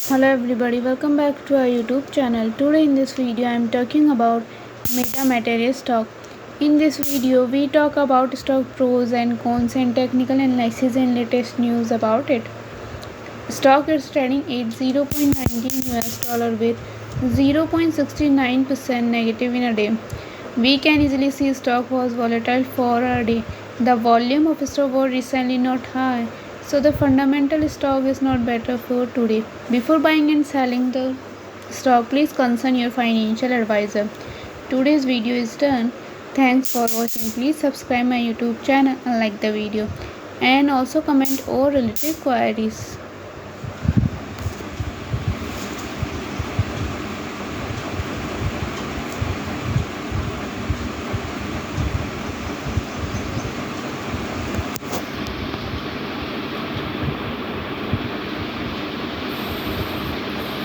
Hello everybody, welcome back to our YouTube channel. Today in this video I am talking about Meta Materials stock. In this video we talk about stock pros and cons and technical analysis and latest news about it. Stock is trading at $0.19 with 0.69% negative in a day. We can easily see stock was volatile for a day. The volume of stock was recently not high, so the fundamental stock is not better for today. Before buying and selling the stock, please consult your financial advisor. Today's video is done. Thanks for watching. Please subscribe my YouTube channel and like the video, and also comment all related queries.